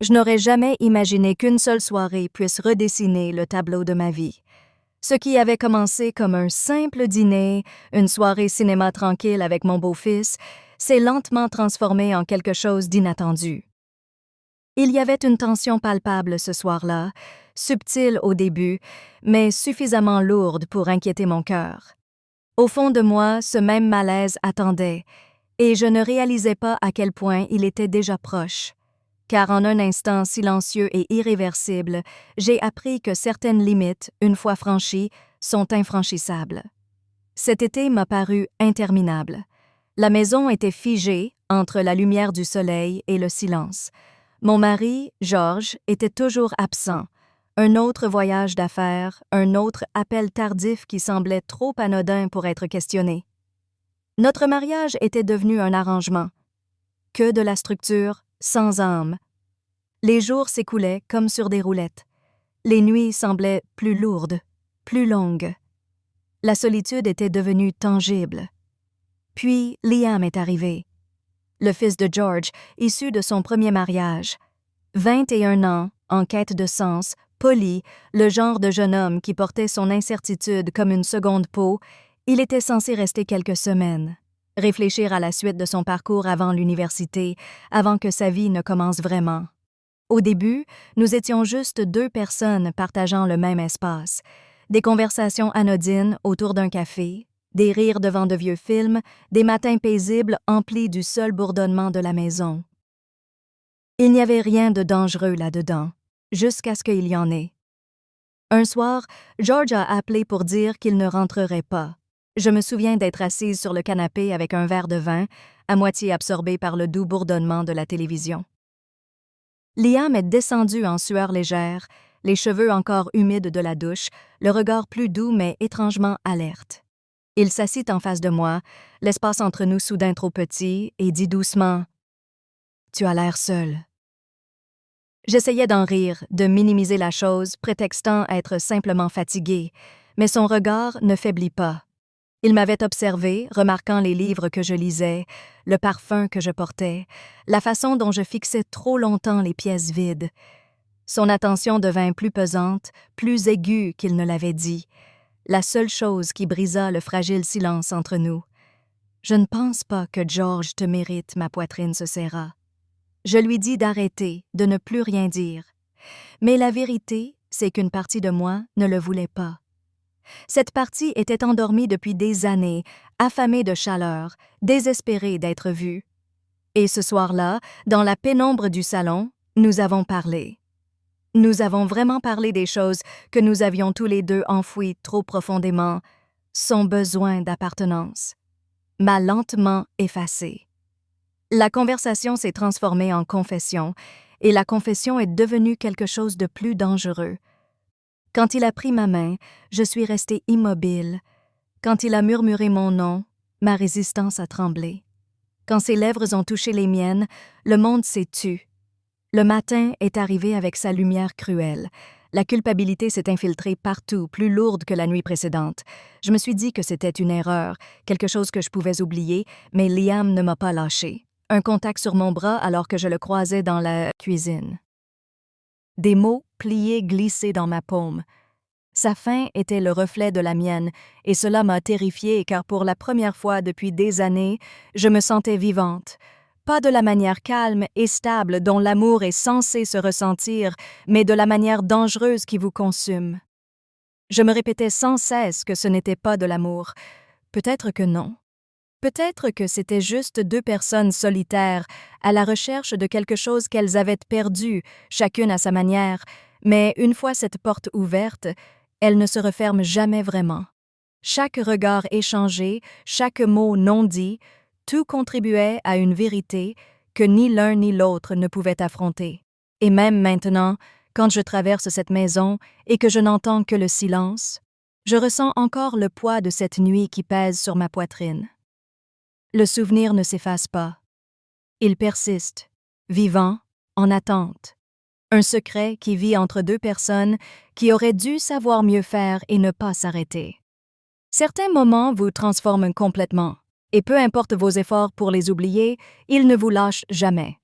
Je n'aurais jamais imaginé qu'une seule soirée puisse redessiner le tableau de ma vie. Ce qui avait commencé comme un simple dîner, une soirée cinéma tranquille avec mon beau-fils, s'est lentement transformé en quelque chose d'inattendu. Il y avait une tension palpable ce soir-là, subtile au début, mais suffisamment lourde pour inquiéter mon cœur. Au fond de moi, ce même malaise attendait, et je ne réalisais pas à quel point il était déjà proche. Car en un instant silencieux et irréversible, j'ai appris que certaines limites, une fois franchies, sont infranchissables. Cet été m'a paru interminable. La maison était figée entre la lumière du soleil et le silence. Mon mari, Georges, était toujours absent. Un autre voyage d'affaires, un autre appel tardif qui semblait trop anodin pour être questionné. Notre mariage était devenu un arrangement. Que de la structure, sans âme. Les jours s'écoulaient comme sur des roulettes. Les nuits semblaient plus lourdes, plus longues. La solitude était devenue tangible. Puis Liam est arrivé. Le fils de George, issu de son premier mariage. 21 ans, en quête de sens, poli, le genre de jeune homme qui portait son incertitude comme une seconde peau, il était censé rester quelques semaines, réfléchir à la suite de son parcours avant l'université, avant que sa vie ne commence vraiment. Au début, nous étions juste deux personnes partageant le même espace, des conversations anodines autour d'un café, des rires devant de vieux films, des matins paisibles emplis du seul bourdonnement de la maison. Il n'y avait rien de dangereux là-dedans, jusqu'à ce qu'il y en ait. Un soir, George a appelé pour dire qu'il ne rentrerait pas. Je me souviens d'être assise sur le canapé avec un verre de vin, à moitié absorbé par le doux bourdonnement de la télévision. Liam est descendu en sueur légère, les cheveux encore humides de la douche, le regard plus doux mais étrangement alerte. Il s'assit en face de moi, l'espace entre nous soudain trop petit, et dit doucement « Tu as l'air seul ». J'essayais d'en rire, de minimiser la chose, prétextant être simplement fatigué, mais son regard ne faiblit pas. Il m'avait observé, remarquant les livres que je lisais, le parfum que je portais, la façon dont je fixais trop longtemps les pièces vides. Son attention devint plus pesante, plus aiguë qu'il ne l'avait dit, la seule chose qui brisa le fragile silence entre nous. « Je ne pense pas que George te mérite », ma poitrine se serra. Je lui dis d'arrêter, de ne plus rien dire. Mais la vérité, c'est qu'une partie de moi ne le voulait pas. Cette partie était endormie depuis des années, affamée de chaleur, désespérée d'être vue. Et ce soir-là, dans la pénombre du salon, nous avons parlé. Nous avons vraiment parlé des choses que nous avions tous les deux enfouies trop profondément, son besoin d'appartenance, m'a lentement effacé. La conversation s'est transformée en confession, et la confession est devenue quelque chose de plus dangereux. Quand il a pris ma main, je suis restée immobile. Quand il a murmuré mon nom, ma résistance a tremblé. Quand ses lèvres ont touché les miennes, le monde s'est tu. Le matin est arrivé avec sa lumière cruelle. La culpabilité s'est infiltrée partout, plus lourde que la nuit précédente. Je me suis dit que c'était une erreur, quelque chose que je pouvais oublier, mais Liam ne m'a pas lâché. Un contact sur mon bras alors que je le croisais dans la cuisine. Des mots pliés glissés dans ma paume. Sa faim était le reflet de la mienne, et cela m'a terrifiée car pour la première fois depuis des années, je me sentais vivante. Pas de la manière calme et stable dont l'amour est censé se ressentir, mais de la manière dangereuse qui vous consume. Je me répétais sans cesse que ce n'était pas de l'amour. Peut-être que non. Peut-être que c'était juste deux personnes solitaires, à la recherche de quelque chose qu'elles avaient perdu, chacune à sa manière, mais une fois cette porte ouverte, elle ne se referme jamais vraiment. Chaque regard échangé, chaque mot non dit, tout contribuait à une vérité que ni l'un ni l'autre ne pouvait affronter. Et même maintenant, quand je traverse cette maison et que je n'entends que le silence, je ressens encore le poids de cette nuit qui pèse sur ma poitrine. Le souvenir ne s'efface pas. Il persiste, vivant, en attente. Un secret qui vit entre deux personnes qui auraient dû savoir mieux faire et ne pas s'arrêter. Certains moments vous transforment complètement, et peu importe vos efforts pour les oublier, ils ne vous lâchent jamais.